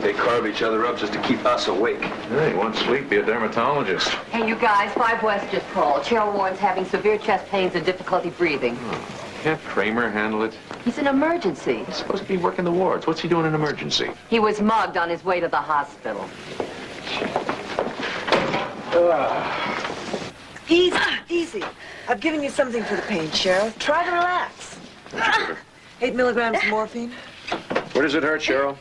think they carve each other up just to keep us awake. Yeah, you want sleep, be a dermatologist. Hey, you guys, 5 West just called. Cheryl Warren's having severe chest pains and difficulty breathing. Can't Kramer handle it? He's in emergency. He's supposed to be working the wards. What's he doing in emergency? He was mugged on his way to the hospital. Easy, easy. I've given you something for the pain, Cheryl. Try to relax. 8 milligrams of morphine. Where does it hurt, Cheryl?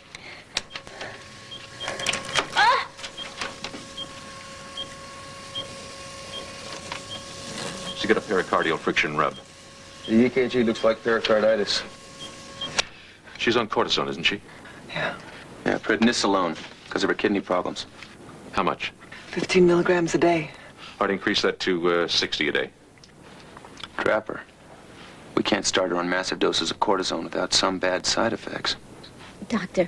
She got a pericardial friction rub. The EKG looks like pericarditis. She's on cortisone, isn't she? Yeah. Yeah, prednisolone, because of her kidney problems. How much? 15 milligrams a day. I'd increase that to 60 a day. Trapper, we can't start her on massive doses of cortisone without some bad side effects. Doctor.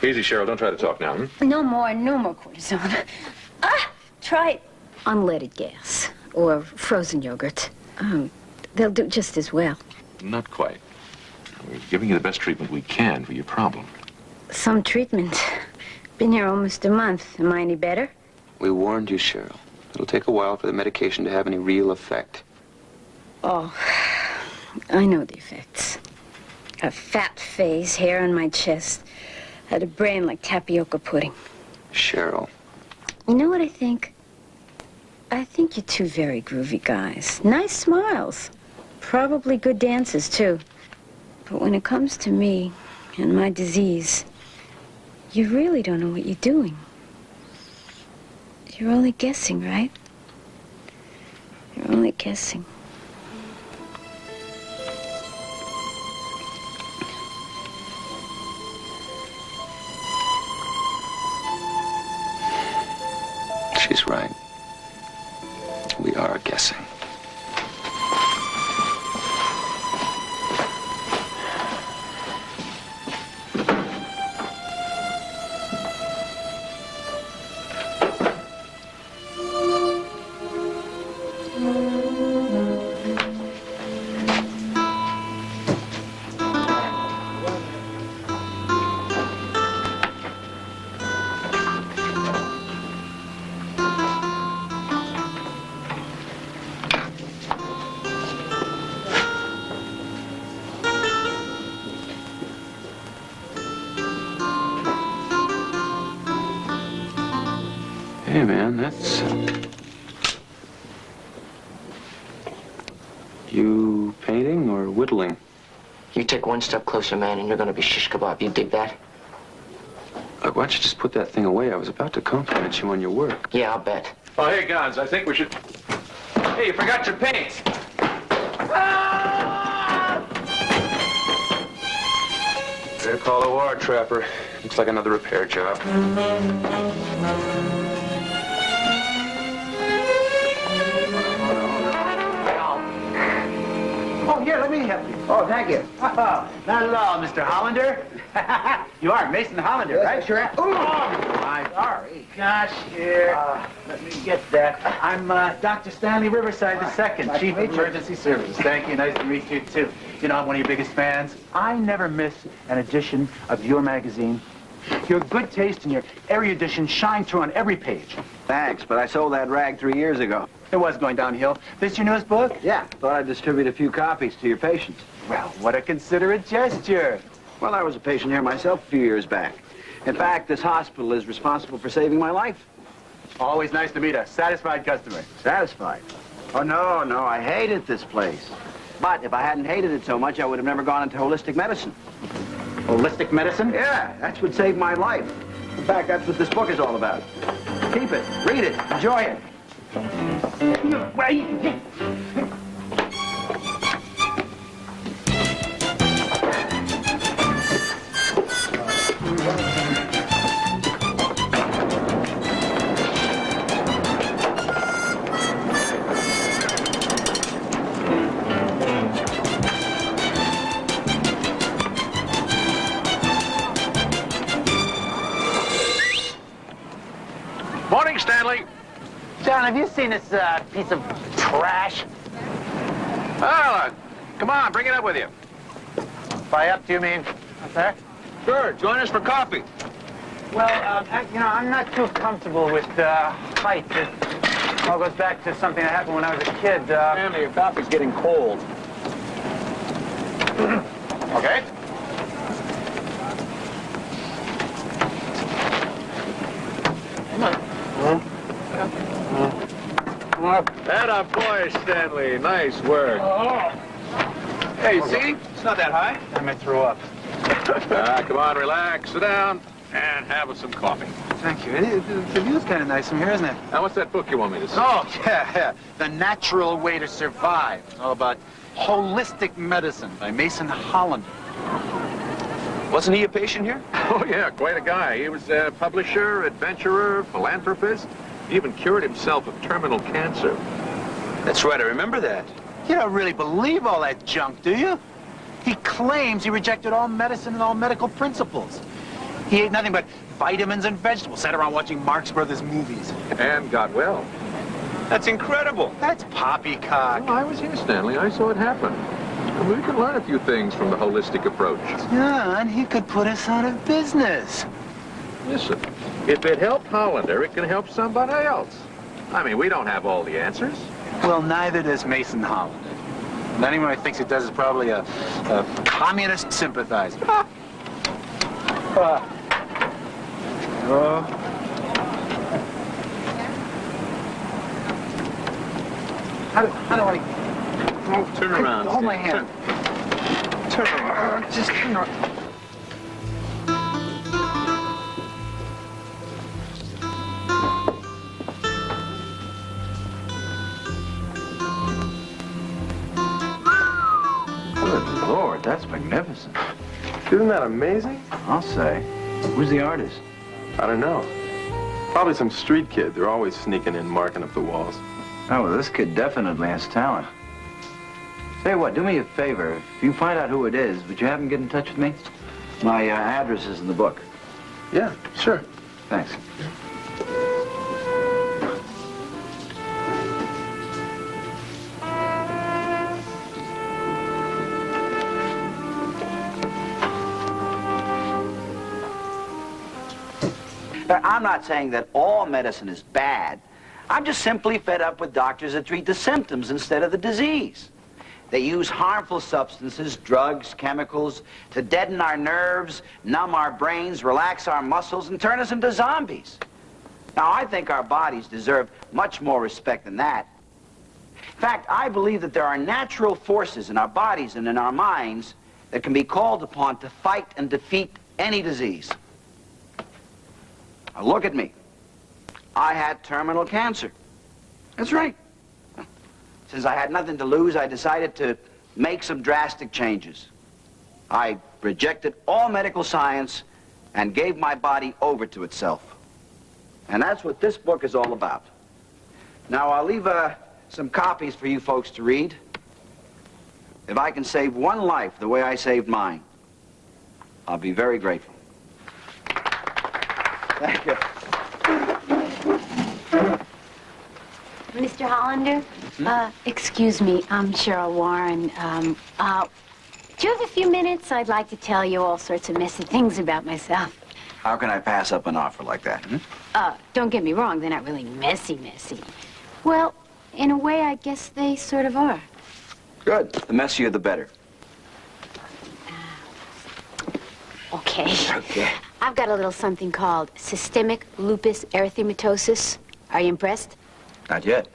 Easy, Cheryl. Don't try to talk now. No more cortisone. Try unleaded gas or frozen yogurt. They'll do just as well. Not quite. We're giving you the best treatment we can for your problem. Some treatment. Been here almost a month. Am I any better? We warned you, Cheryl. It'll take a while for the medication to have any real effect. Oh, I know the effects. A fat face, hair on my chest. Had a brain like tapioca pudding. Cheryl. You know what I think? I think you two very groovy guys. Nice smiles. Probably good dances, too. But when it comes to me and my disease, you really don't know what you're doing. You're only guessing, right? You're only guessing. She's right. We are guessing. Hey, man, that's... You painting or whittling? You take one step closer, man, and you're gonna be shish kebab. You dig that? Look, why don't you just put that thing away? I was about to compliment you on your work. Yeah, I'll bet. Oh, hey, Gonzo, I think we should... Hey, you forgot your paints. Better call the ward, Trapper. Looks like another repair job. Oh, here, let me help you. Oh, thank you. Oh, not at all, Mr. Hollander. You are Mason Hollander, Yes, right? sure am. Oh, my, sorry. Gosh, here. Let me get that. I'm Dr. Stanley Riverside II, Nice Chief to of meet you. Emergency Services. Thank you. Nice to meet you, too. You know, I'm one of your biggest fans. I never miss an edition of your magazine. Your good taste and your erudition shine through on every page. Thanks, but I sold that rag 3 years ago. It was going downhill. This your newest book? Yeah, thought I'd distribute a few copies to your patients. Well, what a considerate gesture. Well, I was a patient here myself a few years back. In fact, this hospital is responsible for saving my life. Always nice to meet a satisfied customer. Satisfied? Oh, no, I hated this place. But if I hadn't hated it so much, I would have never gone into holistic medicine. Holistic medicine? Yeah, that's what saved my life. In fact, that's what this book is all about. Keep it, read it, enjoy it. Morning, Stanley. John, have you seen this piece of trash? Oh, come on, bring it up with you. By up, do you mean? What's that? Sure, join us for coffee. Well, you know, I'm not too comfortable with height. It all goes back to something that happened when I was a kid. Family, your coffee's getting cold. Okay. Atta boy, Stanley. Nice work. Hey, see? It's not that high. I might throw up. Come on, relax, sit down, and have us some coffee. Thank you. The view's kind of nice from here, isn't it? Now, what's that book you want me to see? Oh, yeah. The Natural Way to Survive. All about holistic medicine by Mason Hollander. Wasn't he a patient here? Oh, yeah, quite a guy. He was a publisher, adventurer, philanthropist. He even cured himself of terminal cancer. That's right, I remember that. You don't really believe all that junk, do you? He claims he rejected all medicine and all medical principles. He ate nothing but vitamins and vegetables, sat around watching Marx Brothers movies. And got well. That's incredible. That's poppycock. Well, I was here, Stanley. I saw it happen. And we can learn a few things from the holistic approach. Yeah, and he could put us out of business. Listen, if it helped Hollander, it can help somebody else. I mean, we don't have all the answers. Well, neither does Mason Hollander. And anyone who thinks it does is probably a communist sympathizer. How do I... Oh, turn around. Hold my hand. Turn around. Just turn around. Good Lord, that's magnificent. Isn't that amazing? I'll say. Who's the artist? I don't know. Probably some street kid. They're always sneaking in, marking up the walls. Oh, well, this kid definitely has talent. Say what, do me a favor. If you find out who it is, would you have him get in touch with me? My address is in the book. Yeah, sure. Thanks. I'm not saying that all medicine is bad. I'm just simply fed up with doctors that treat the symptoms instead of the disease. They use harmful substances, drugs, chemicals, to deaden our nerves, numb our brains, relax our muscles, and turn us into zombies. Now, I think our bodies deserve much more respect than that. In fact, I believe that there are natural forces in our bodies and in our minds that can be called upon to fight and defeat any disease. Now, look at me. I had terminal cancer. That's right. Since I had nothing to lose, I decided to make some drastic changes. I rejected all medical science and gave my body over to itself. And that's what this book is all about. Now, I'll leave some copies for you folks to read. If I can save one life the way I saved mine, I'll be very grateful. Thank you. Mr. Hollander, excuse me, I'm Cheryl Warren. Do you have a few minutes? I'd like to tell you all sorts of messy things about myself. How can I pass up an offer like that? Don't get me wrong, they're not really messy. Well, in a way, I guess they sort of are. Good. The messier, the better. Okay. Okay. I've got a little something called systemic lupus erythematosus. Are you impressed? Not yet.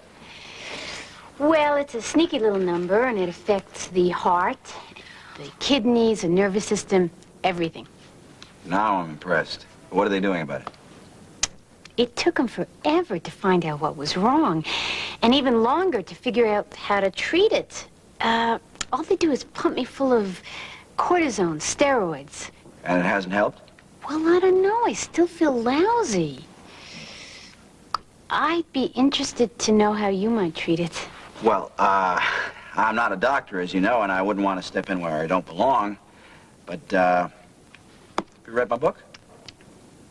Well, it's a sneaky little number, and it affects the heart, the kidneys, the nervous system, everything. Now I'm impressed. What are they doing about it? It took them forever to find out what was wrong, and even longer to figure out how to treat it. All they do is pump me full of cortisone, steroids. And it hasn't helped? Well, I don't know. I still feel lousy. I'd be interested to know how you might treat it. Well, I'm not a doctor, as you know, and I wouldn't want to step in where I don't belong. But, have you read my book?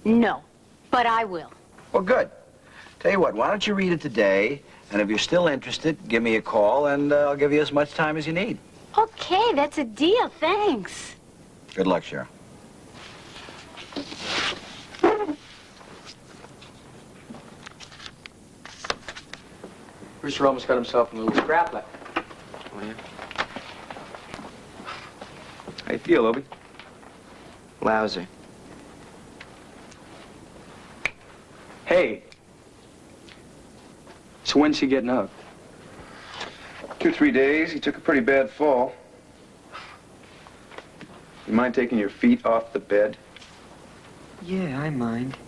No, but I will. Well, good. Tell you what, why don't you read it today, and if you're still interested, give me a call, and I'll give you as much time as you need. Okay, that's a deal. Thanks. Good luck, Cheryl. Rooster almost got himself in a little scrap left. Oh, yeah? How you feel, Obie? Lousy. Hey. So when's he getting up? 2 or 3 days. He took a pretty bad fall. You mind taking your feet off the bed? Yeah, I mind.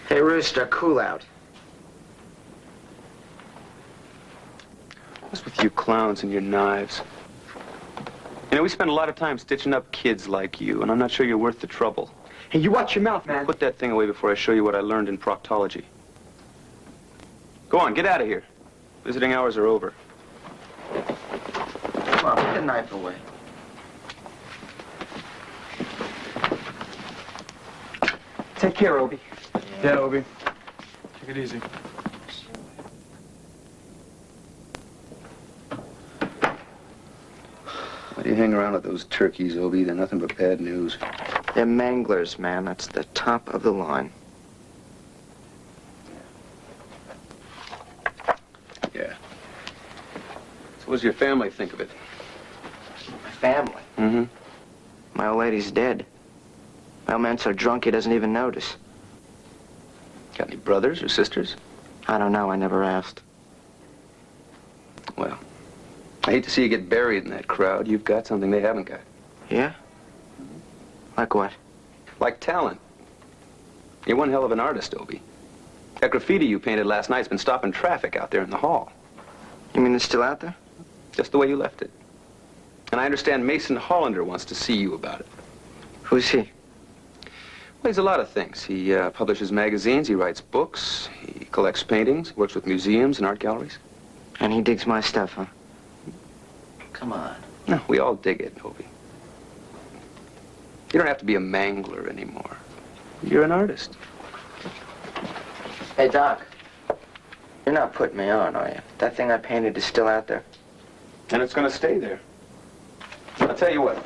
Hey, Rooster, cool out. What's with you clowns and your knives? You know, we spend a lot of time stitching up kids like you, and I'm not sure you're worth the trouble. Hey, you watch your mouth, man. Put that thing away before I show you what I learned in proctology. Go on, get out of here. Visiting hours are over. Come on, put the knife away. Take care, Obie. Yeah, Obie. Take it easy. Why do you hang around with those turkeys, Obie? They're nothing but bad news. They're manglers, man. That's the top of the line. Yeah. So what does your family think of it? My family? Mm-hmm. My old lady's dead. My old man's so drunk he doesn't even notice. Got any brothers or sisters? I don't know. I never asked. Well, I hate to see you get buried in that crowd. You've got something they haven't got. Yeah? Like what? Like talent. You're one hell of an artist, Obie. That graffiti you painted last night's been stopping traffic out there in the hall. You mean it's still out there? Just the way you left it. And I understand Mason Hollander wants to see you about it. Who's he? Well, he's a lot of things. He publishes magazines, he writes books, he collects paintings, works with museums and art galleries. And he digs my stuff, huh? Come on. No, we all dig it, Obie. You don't have to be a mangler anymore. You're an artist. Hey, Doc. You're not putting me on, are you? That thing I painted is still out there. And it's going to stay there. I'll tell you what.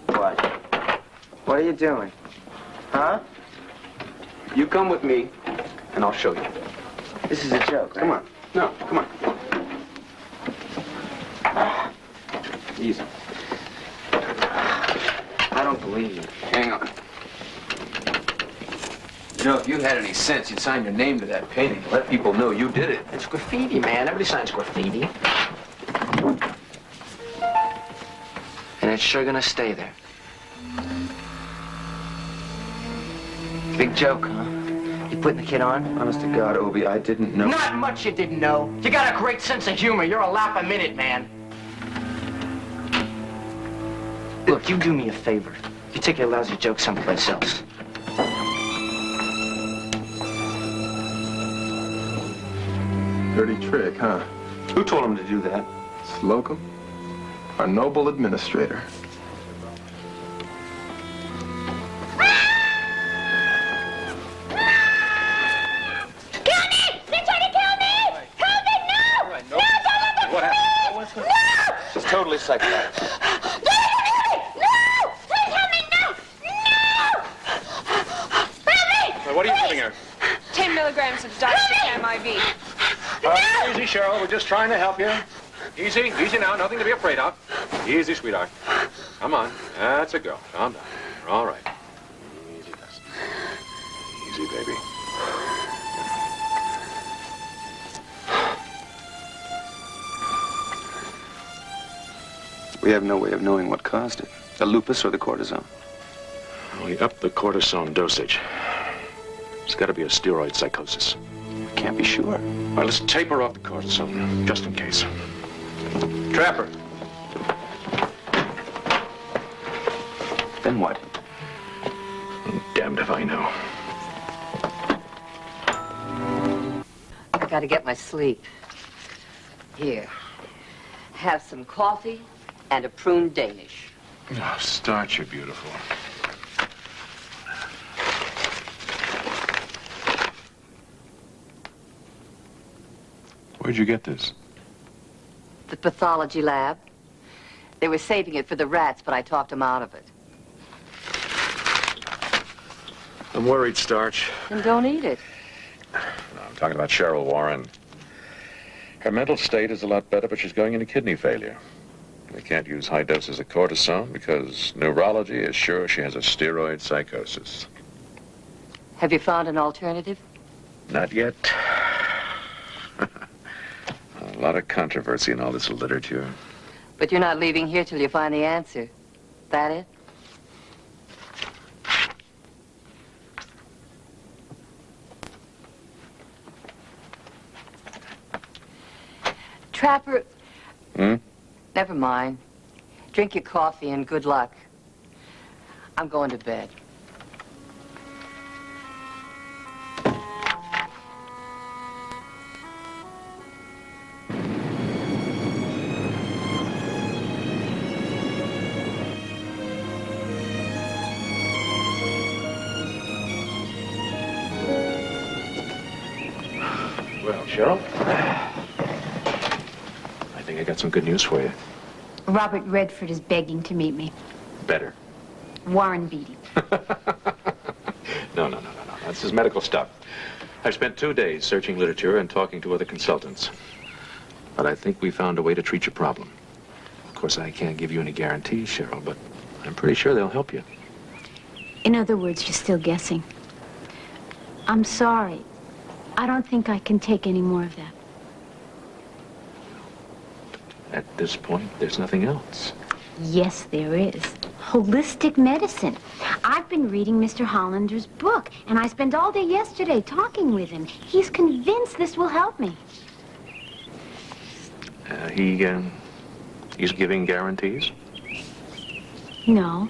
What? What are you doing? Huh? You come with me, and I'll show you. This is a joke, right? Come on. No, come on. Easy. I don't believe you. Hang on. You know, if you had any sense, you'd sign your name to that painting. Let people know you did it. It's graffiti, man. Everybody signs graffiti. And it's sure gonna stay there. Big joke, huh? You putting the kid on? Honest to God, Obie, I didn't know. Not much you didn't know. You got a great sense of humor. You're a laugh a minute, man. Look, you do me a favor. You take your lousy joke someplace else. Dirty trick, huh? Who told him to do that? Slocum, our noble administrator. Totally psychotic. No! Please help me! No! What are you giving her? 10 milligrams of diazepam IV. Easy, Cheryl. We're just trying to help you. Easy, easy now. Nothing to be afraid of. Easy, sweetheart. Come on. That's a go. Calm down. You're all right. Easy, Dustin. Easy, baby. We have no way of knowing what caused it. The lupus or the cortisone. We upped the cortisone dosage. It's got to be a steroid psychosis. Can't be sure. Well, let's taper off the cortisone, just in case. Trapper. Then what? Damned if I know. I gotta get my sleep. Here. Have some coffee and a prune Danish. Oh, start, you're beautiful. Where'd you get this? The pathology lab. They were saving it for the rats, but I talked them out of it. I'm worried, Starch. Then don't eat it. No, I'm talking about Cheryl Warren. Her mental state is a lot better, but she's going into kidney failure. They can't use high doses of cortisone because neurology is sure she has a steroid psychosis. Have you found an alternative? Not yet. A lot of controversy in all this literature. But you're not leaving here till you find the answer. That it? Trapper... Never mind. Drink your coffee and good luck. I'm going to bed. Well, Cheryl, I think I got some good news for you. Robert Redford is begging to meet me. Better. Warren beat him. No. That's his medical stuff. I've spent 2 days searching literature and talking to other consultants. But I think we found a way to treat your problem. Of course, I can't give you any guarantees, Cheryl, but I'm pretty sure they'll help you. In other words, you're still guessing. I'm sorry. I don't think I can take any more of that. At this point, there's nothing else. Yes, there is. Holistic medicine. I've been reading Mr. Hollander's book, and I spent all day yesterday talking with him. He's convinced this will help me. He's giving guarantees? No.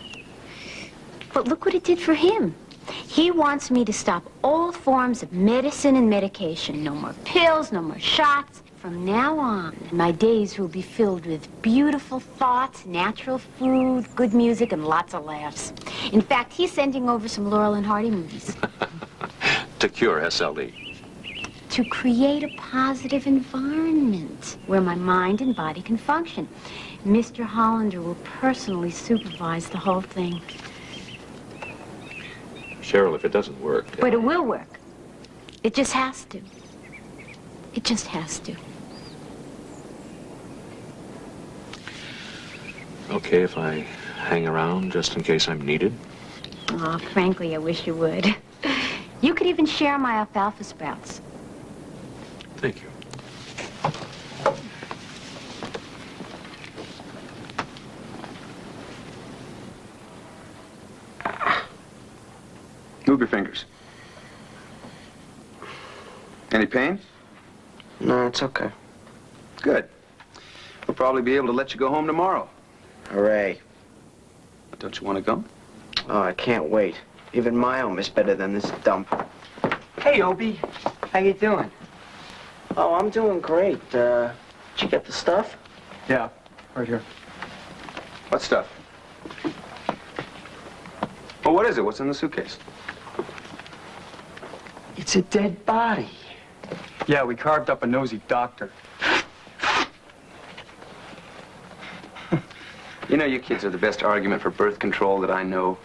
But look what it did for him. He wants me to stop all forms of medicine and medication. No more pills, no more shots. From now on, my days will be filled with beautiful thoughts, natural food, good music, and lots of laughs. In fact, he's sending over some Laurel and Hardy movies. To cure SLE. To create a positive environment where my mind and body can function. Mr. Hollander will personally supervise the whole thing. Cheryl, if it doesn't work... But it will work. It just has to. It just has to. Okay, if I hang around just in case I'm needed? Oh, frankly, I wish you would. You could even share my alfalfa sprouts. Thank you. Move your fingers. Any pain? No, it's okay. Good. We'll probably be able to let you go home tomorrow. Hooray. Don't you want to go? Oh, I can't wait. Even my home is better than this dump. Hey, Obie. How you doing? Oh, I'm doing great. Did you get the stuff? Yeah, right here. What stuff? Well, what is it? What's in the suitcase? It's a dead body. Yeah, we carved up a nosy doctor. You know, you kids are the best argument for birth control that I know.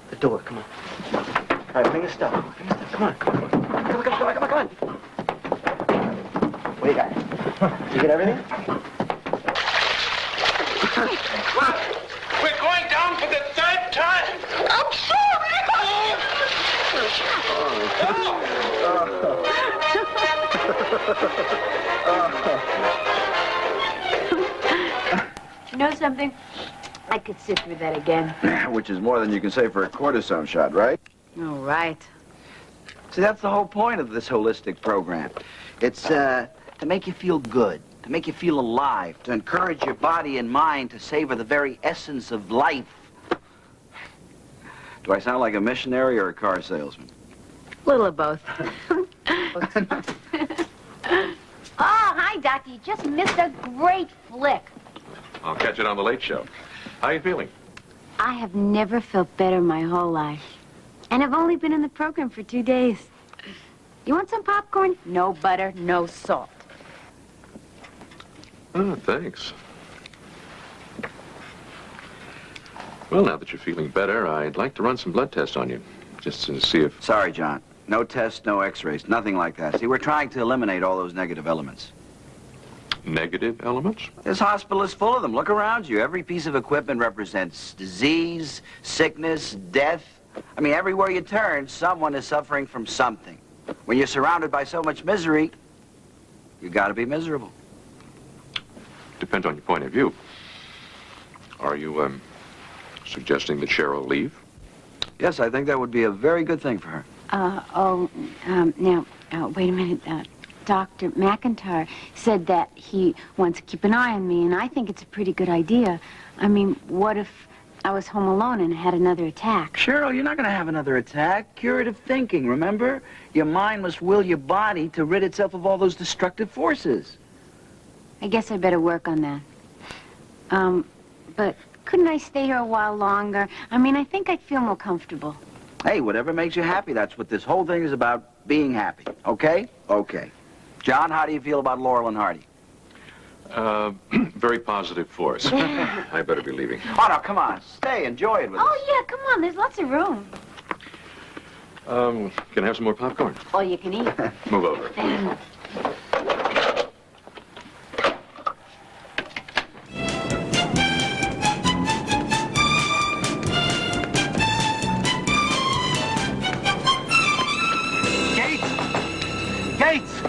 The door, come on. All right, bring the stuff. Bring the stuff. Come on, come on. Come on. What do you got? Did you get everything? We're going down for the 3rd time. I'm sorry. You know something? I could sit through that again. Which is more than you can say for a cortisone shot, right? All right. See, that's the whole point of this holistic program. It's to make you feel good, to make you feel alive, to encourage your body and mind to savor the very essence of life. Do I sound like a missionary or a car salesman? A little of both. Oh, hi, Doctor. You just missed a great flick. I'll catch it on the Late Show. How are you feeling? I have never felt better my whole life. And I've only been in the program for 2 days. You want some popcorn? No butter, no salt. Oh, thanks. Well, now that you're feeling better, I'd like to run some blood tests on you, just to see if... Sorry, John. No tests, no x-rays, nothing like that. See, we're trying to eliminate all those negative elements. Negative elements? This hospital is full of them. Look around you. Every piece of equipment represents disease, sickness, death. I mean, everywhere you turn, someone is suffering from something. When you're surrounded by so much misery, you gotta be miserable. Depends on your point of view. Are you, suggesting that Cheryl leave? Yes, I think that would be a very good thing for her. Now, wait a minute. Dr. McIntyre said that he wants to keep an eye on me, and I think it's a pretty good idea. I mean, what if I was home alone and had another attack? Cheryl, you're not going to have another attack. Curative thinking, remember? Your mind must will your body to rid itself of all those destructive forces. I guess I better work on that. But couldn't I stay here a while longer? I mean, I think I'd feel more comfortable. Hey, whatever makes you happy. That's what this whole thing is about, being happy. Okay? Okay. John, how do you feel about Laurel and Hardy? Very positive force. I better be leaving. Oh, no, come on. Stay. Enjoy it with us. Oh, yeah, come on. There's lots of room. Can I have some more popcorn? All you can eat. Move over. Gates!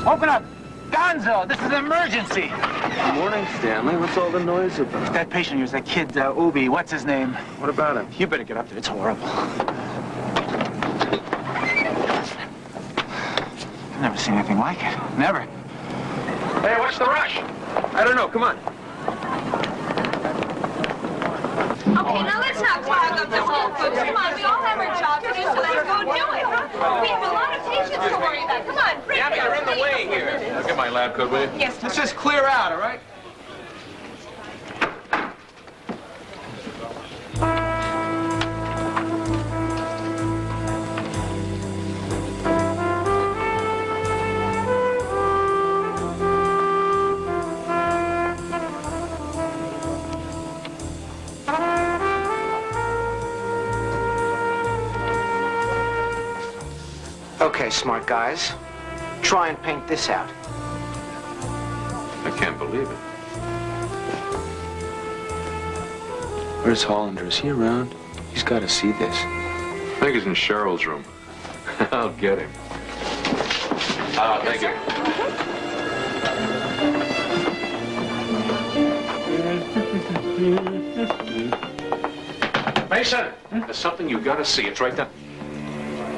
Open up! Gonzo, this is an emergency! Good morning, Stanley. What's all the noise about? That patient here is that kid, Obie. What's his name? What about him? You better get up there. It's horrible. I've never seen anything like it. Never. Hey, what's the rush? I don't know. Come on. Okay, now let's not clog up the whole folks. Come on, we all have our job to do, so let's go do it. We have a lot of patients to worry about. Come on, bring it. You're in the way here. I'll get my lab coat, will you? Yes, Let's just clear out, all right? Okay, smart guys. Try and paint this out. I can't believe it. Where's Hollander? Is he around? He's got to see this. I think he's in Cheryl's room. I'll get him. Thank you. Mason, there's something you gotta see. It's right there.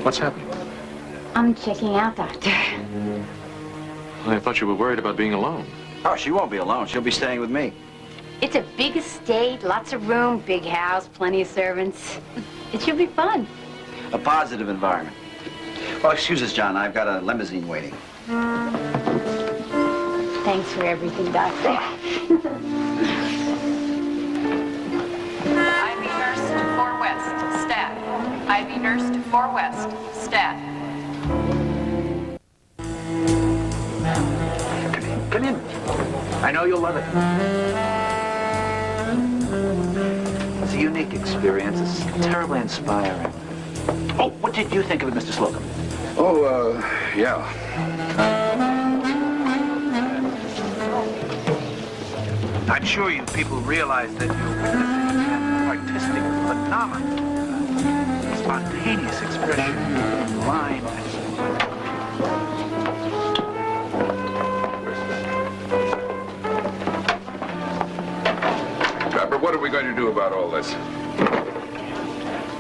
What's happening? I'm checking out, Doctor. I thought you were worried about being alone. Oh, she won't be alone. She'll be staying with me. It's a big estate, lots of room, big house, plenty of servants. It should be fun. A positive environment. Well, excuse us, John. I've got a limousine waiting. Thanks for everything, Doctor. IV nurse to 4 West, stat. IV nurse to 4 West, stat. Come in. I know you'll love it. It's a unique experience. It's terribly inspiring. Oh, what did you think of it, Mr. Slocum? Oh, yeah. I'm sure you people realize that you're witnessing an artistic phenomenon. Spontaneous expression, line. Trapper, what are we going to do about all this?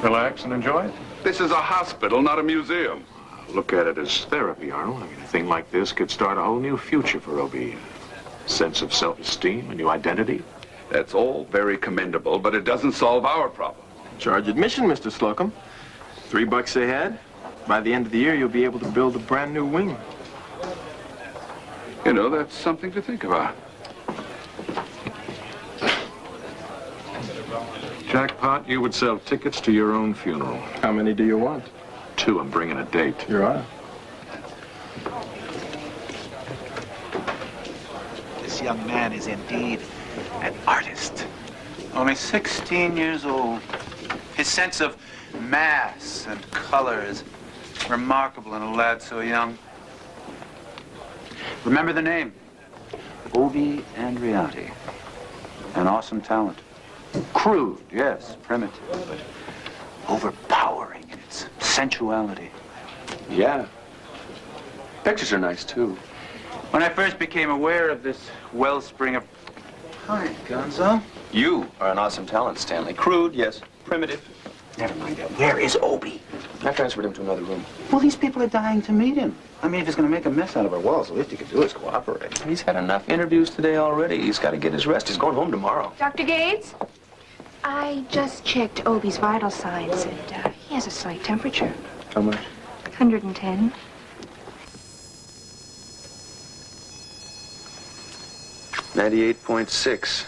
Relax and enjoy it. This is a hospital, not a museum. Look at it as therapy, Arnold. I mean, a thing like this could start a whole new future for Obie. Sense of self-esteem, a new identity. That's all very commendable, but it doesn't solve our problem. Charge admission, Mr. Slocum. $3 a head. By the end of the year, you'll be able to build a brand new wing. You know, that's something to think about. Jackpot, you would sell tickets to your own funeral. How many do you want? 2, I'm bringing a date. Your Honor. This young man is indeed an artist. Only 16 years old. His sense of mass and color is remarkable in a lad so young. Remember the name? Obie Andreotti. An awesome talent. Crude, yes, primitive, but overpowering in its sensuality. Yeah. Pictures are nice, too. When I first became aware of this wellspring of... Hi, Gonzo. You are an awesome talent, Stanley. Crude, yes. Primitive. Never mind that. Where is Obie? I transferred him to another room. Well, these people are dying to meet him. I mean, if he's going to make a mess out of our walls, the least he could do is cooperate. He's had enough interviews today already. He's got to get his rest. He's going home tomorrow. Dr. Gates? I just checked Obie's vital signs, and he has a slight temperature. How much? 110. .6.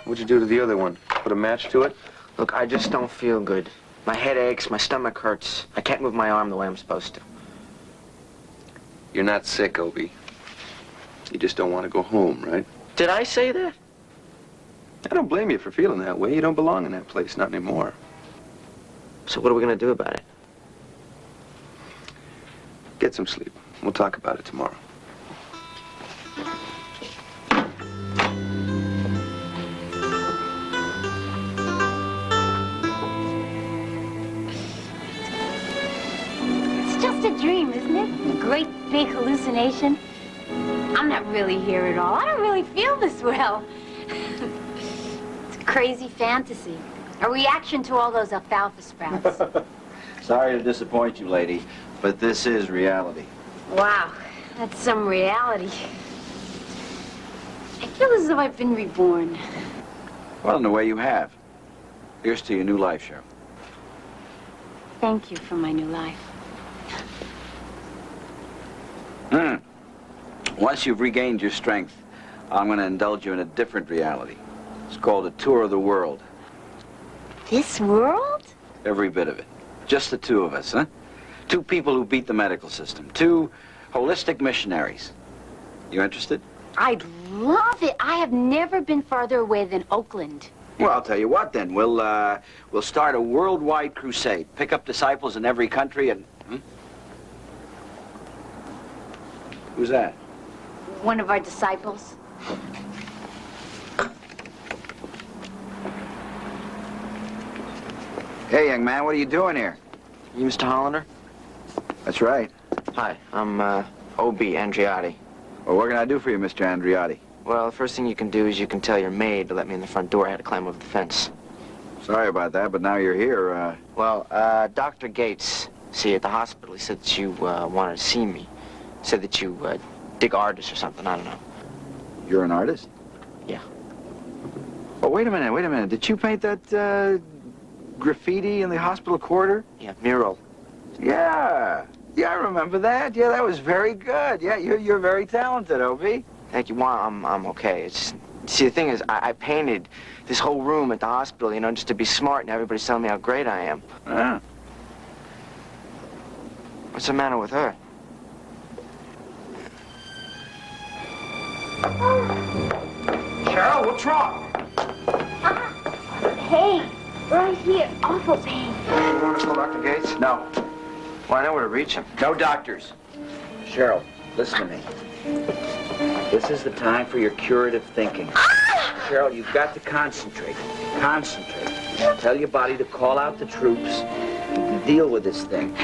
What'd you do to the other one? Put a match to it? Look, I just don't feel good. My head aches, my stomach hurts. I can't move my arm the way I'm supposed to. You're not sick, Obie. You just don't want to go home, right? Did I say that? I don't blame you for feeling that way. You don't belong in that place, not anymore. So what are we going to do about it? Get some sleep. We'll talk about it tomorrow. It's just a dream, isn't it? A great big hallucination. I'm not really here at all. I don't really feel this well. It's a crazy fantasy. A reaction to all those alfalfa sprouts. Sorry to disappoint you, lady, but this is reality. Wow, that's some reality. I feel as though I've been reborn. Well, in a way you have. Here's to your new life, Cheryl. Thank you for my new life. Once you've regained your strength, I'm going to indulge you in a different reality. It's called a tour of the world. This world? Every bit of it. Just the two of us, huh? Two people who beat the medical system. Two holistic missionaries. You interested? I'd love it. I have never been farther away than Oakland. Well, I'll tell you what then. We'll start a worldwide crusade. Pick up disciples in every country and... Who's that? One of our disciples. Hey, young man, what are you doing here? You Mr. Hollander? That's right. Hi, I'm Obie Andreotti. Well, what can I do for you, Mr. Andreotti? Well, the first thing you can do is you can tell your maid to let me in the front door. I had to climb over the fence. Sorry about that, but now you're here, Well, Dr. Gates, see, at the hospital, he said that you wanted to see me. Said that you dig artists or something, I don't know. You're an artist? Yeah. Oh, wait a minute. Did you paint that, graffiti in the hospital corridor? Yeah, mural. Yeah, I remember that. Yeah, that was very good. Yeah, you're very talented, Obie. Thank you. Well, I'm okay. It's, see, the thing is, I painted this whole room at the hospital, you know, just to be smart, and everybody's telling me how great I am. Yeah. What's the matter with her? Cheryl, what's wrong? Hey, right here. Awful pain. You want to call Dr. Gates? No. Well, I know where to reach him. No doctors. Cheryl, listen to me. This is the time for your curative thinking. Cheryl, you've got to concentrate. Concentrate. Tell your body to call out the troops. You can deal with this thing.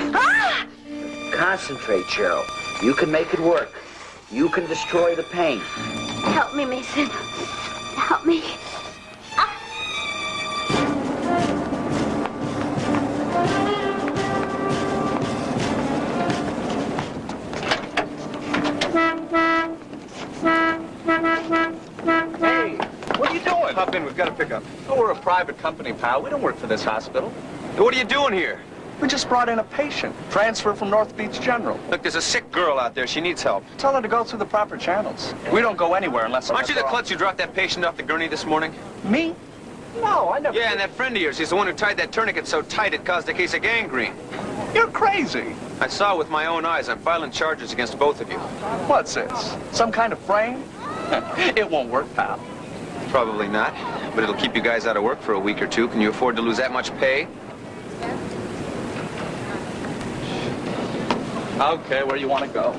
Concentrate, Cheryl. You can make it work. You can destroy the pain. Help me, Mason. Help me. Hey, what are you doing? Hop in, we've got to pick up. Oh, we're a private company, pal. We don't work for this hospital. What are you doing here? We just brought in a patient. Transfer from North Beach General. Look, there's a sick girl out there. She needs help. Tell her to go through the proper channels. We don't go anywhere unless... Aren't you the klutz who dropped that patient off the gurney this morning? Me? No, I never... Yeah, and that friend of yours, he's the one who tied that tourniquet so tight it caused a case of gangrene. You're crazy. I saw with my own eyes. I'm filing charges against both of you. What's this? Some kind of frame? It won't work, pal. Probably not, but it'll keep you guys out of work for a week or two. Can you afford to lose that much pay? Okay, where you want to go?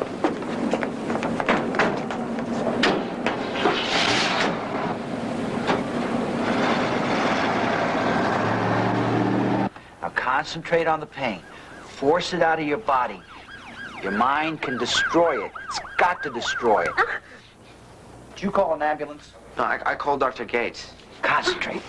Now concentrate on the pain. Force it out of your body. Your mind can destroy it. It's got to destroy it. Did you call an ambulance? No, I called Dr. Gates. Concentrate.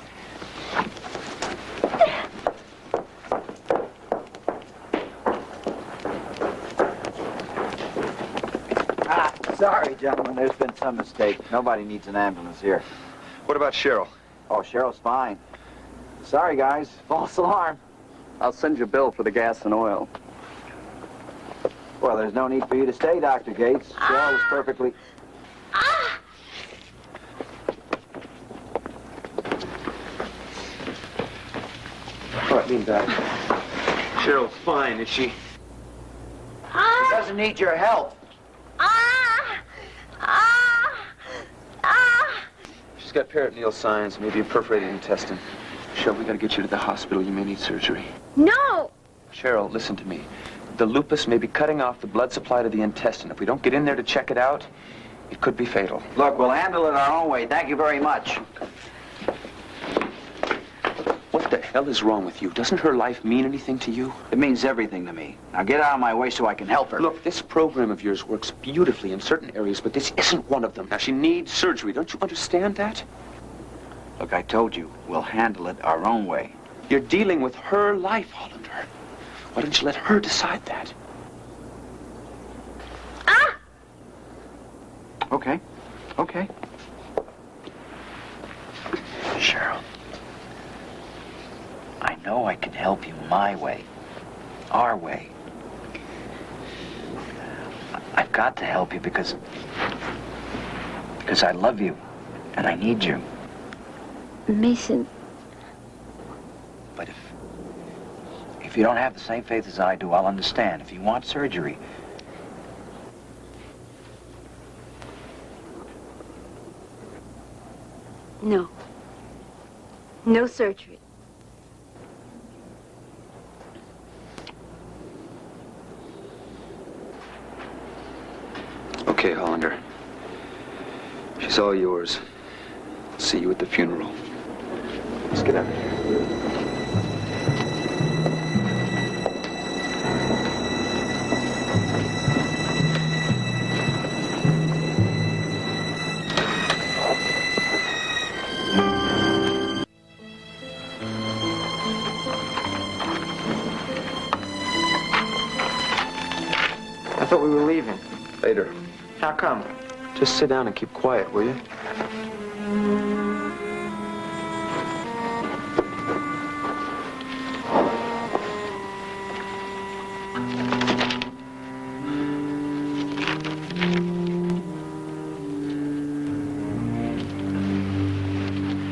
Sorry, gentlemen, there's been some mistake. Nobody needs an ambulance here. What about Cheryl? Oh, Cheryl's fine. Sorry, guys. False alarm. I'll send you a bill for the gas and oil. Well, there's no need for you to stay, Dr. Gates. Cheryl was perfectly... All right, lean back. Cheryl's fine, is she? She doesn't need your help. She's got peritoneal signs, maybe a perforated intestine. Cheryl, we gotta get you to the hospital. You may need surgery. No! Cheryl, listen to me. The lupus may be cutting off the blood supply to the intestine. If we don't get in there to check it out, it could be fatal. Look, we'll handle it our own way. Thank you very much. What the hell is wrong with you? Doesn't her life mean anything to you? It means everything to me. Now get out of my way so I can help her. Look, this program of yours works beautifully in certain areas, but this isn't one of them. Now, she needs surgery. Don't you understand that? Look, I told you, we'll handle it our own way. You're dealing with her life, Hollander. Why don't you let her decide that? Okay. Okay. Cheryl, I know I can help you my way. Our way. I've got to help you because I love you and I need you. Mason. But if you don't have the same faith as I do, I'll understand. If you want surgery, No. No surgery. Okay, Hollander. She's all yours. See you at the funeral. Let's get out of here. I thought we were leaving. Later. How come? Just sit down and keep quiet, will you?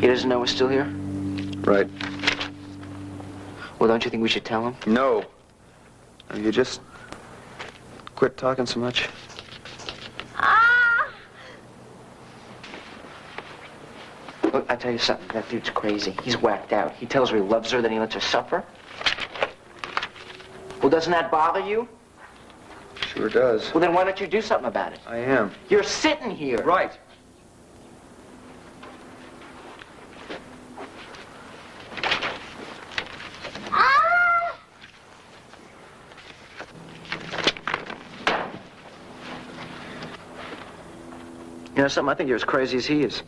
He doesn't know we're still here? Right. Well, don't you think we should tell him? No. You just quit talking so much. Look, I tell you something. That dude's crazy. He's whacked out. He tells her he loves her, then he lets her suffer. Well, doesn't that bother you? Sure does. Well, then why don't you do something about it? I am. You're sitting here. Right. You know something? I think you're as crazy as he is.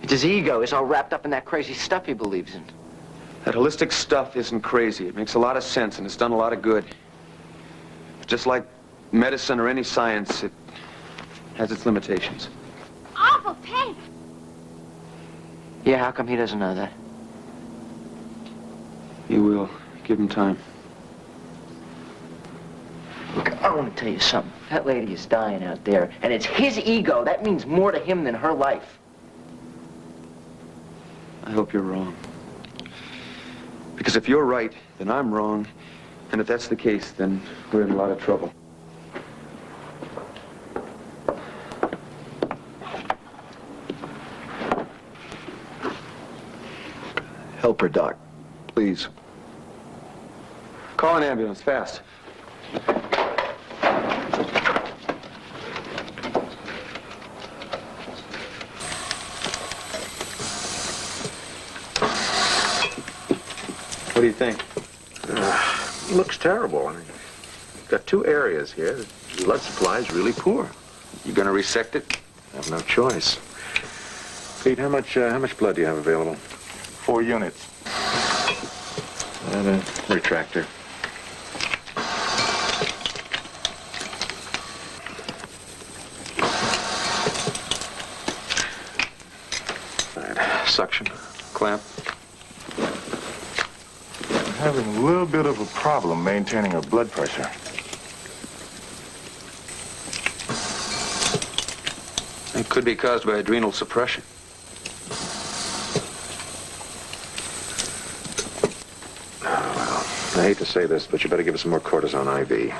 It's his ego. He's all wrapped up in that crazy stuff he believes in. That holistic stuff isn't crazy. It makes a lot of sense, and it's done a lot of good. Just like medicine or any science, it has its limitations. Awful pain. Yeah, how come he doesn't know that? You will. Give him time. Look, I want to tell you something. That lady is dying out there, and it's his ego. That means more to him than her life. I hope you're wrong. Because if you're right, then I'm wrong. And if that's the case, then we're in a lot of trouble. Trapper, Doc. Please. Call an ambulance, fast. What do you think? Looks terrible. I mean, got two areas here. The blood supply is really poor. You gonna resect it? I have no choice. Pete, how much blood do you have available? 4 units. And a retractor. All right, suction. Clamp. I'm having a little bit of a problem maintaining her blood pressure. It could be caused by adrenal suppression. I hate to say this, but you better give us some more cortisone IV.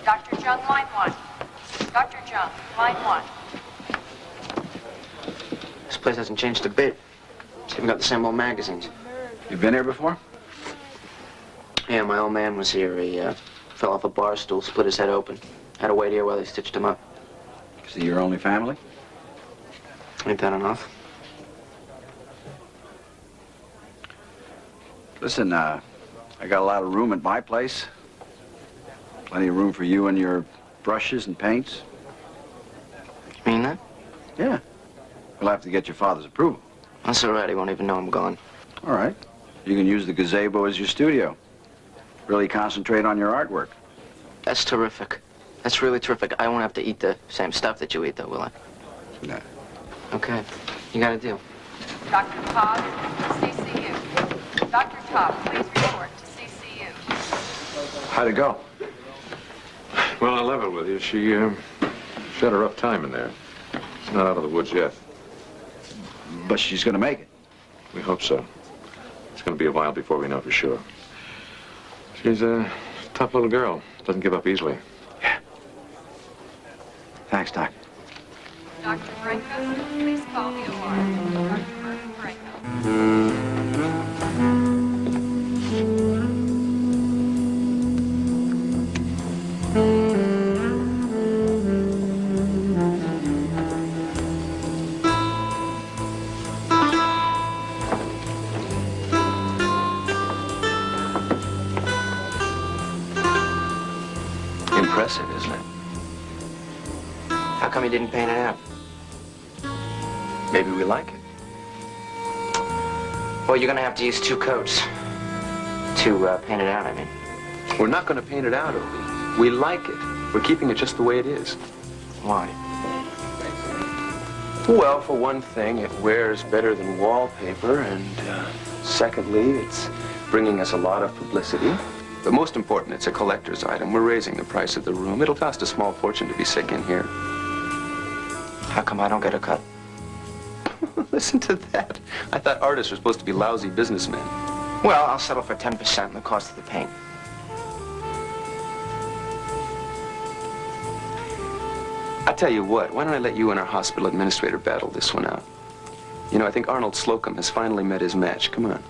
Dr. Jung, line 1. Dr. Jung, line 1. This place hasn't changed a bit. It's even got the same old magazines. You've been here before? Yeah, my old man was here. He fell off a bar stool, split his head open. Had to wait here while they stitched him up. Is he your only family? Ain't that enough? Listen, I got a lot of room at my place. Plenty of room for you and your brushes and paints. You mean that? Yeah. We'll have to get your father's approval. That's all right. He won't even know I'm gone. All right. You can use the gazebo as your studio. Really concentrate on your artwork. That's terrific. That's really terrific. I won't have to eat the same stuff that you eat, though, will I? No. Okay. You got a deal. Dr. Cobb, CCU. Dr. Cobb, please report to CCU. How'd it go? Well, I'll level with you. She had a rough time in there. She's not out of the woods yet. But she's gonna make it. We hope so. It's gonna be a while before we know for sure. She's a tough little girl. Doesn't give up easily. Thanks, Doc. Dr. Branco, please call the alarm. Dr. Merton Branco. Impressive, isn't it? How come you didn't paint it out? Maybe we like it. Well, you're gonna have to use 2 coats to paint it out, I mean. We're not going to paint it out, Obie. We like it. We're keeping it just the way it is. Why? Well, for one thing, it wears better than wallpaper, and secondly, it's bringing us a lot of publicity. But most important, it's a collector's item. We're raising the price of the room. It'll cost a small fortune to be sick in here. How come I don't get a cut? Listen to that. I thought artists were supposed to be lousy businessmen. Well, I'll settle for 10% in the cost of the paint. I tell you what, why don't I let you and our hospital administrator battle this one out? You know, I think Arnold Slocum has finally met his match. Come on.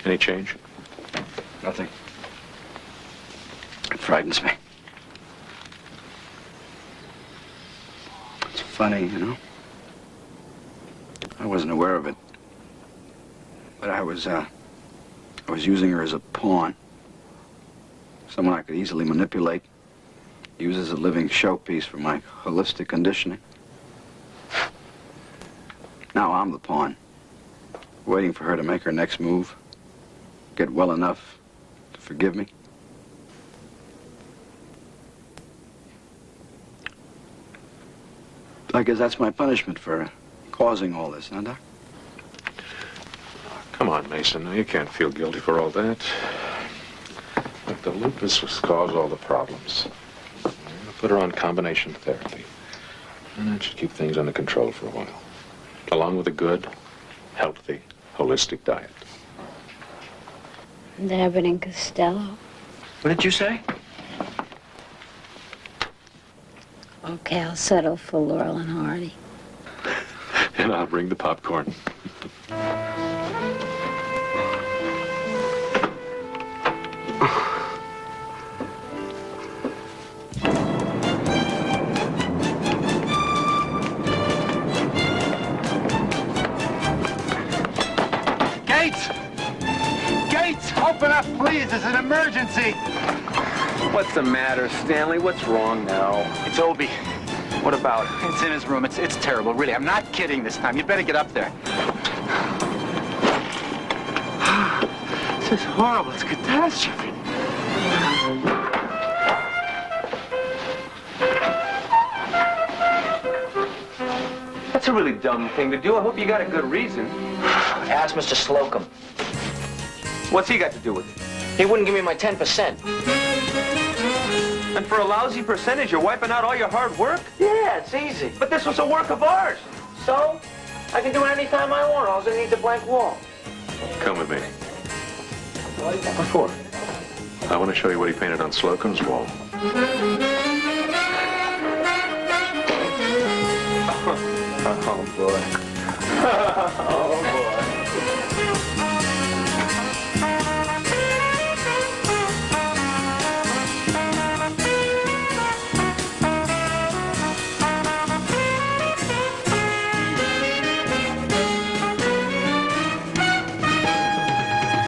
Any change? Nothing. It frightens me. It's funny, you know? I wasn't aware of it. But I was using her as a pawn. Someone I could easily manipulate. Use as a living showpiece for my holistic conditioning. Now I'm the pawn. Waiting for her to make her next move. Get well enough to forgive me. I guess that's my punishment for causing all this, huh, Doc? Come on, Mason. You can't feel guilty for all that. Look, the lupus was caused all the problems. The Put her on combination therapy. And that should keep things under control for a while. Along with a good, healthy, holistic diet. And Abbott and Costello. What did you say? Okay, I'll settle for Laurel and Hardy. And I'll bring the popcorn. Gates! Gates, open up, please. It's an emergency. What's the matter, Stanley? What's wrong now? It's Obie. What about? It's in his room. It's terrible, really. I'm not kidding this time. You'd better get up there. This is horrible. It's a catastrophe. That's a really dumb thing to do. I hope you got a good reason. Ask Mr. Slocum. What's he got to do with it? He wouldn't give me my 10%. And for a lousy percentage, you're wiping out all your hard work? Yeah, it's easy. But this was a work of art. So? I can do it anytime I want. All I need is a blank wall. Come with me. What for? I want to show you what he painted on Slocum's wall. Oh, boy. Oh,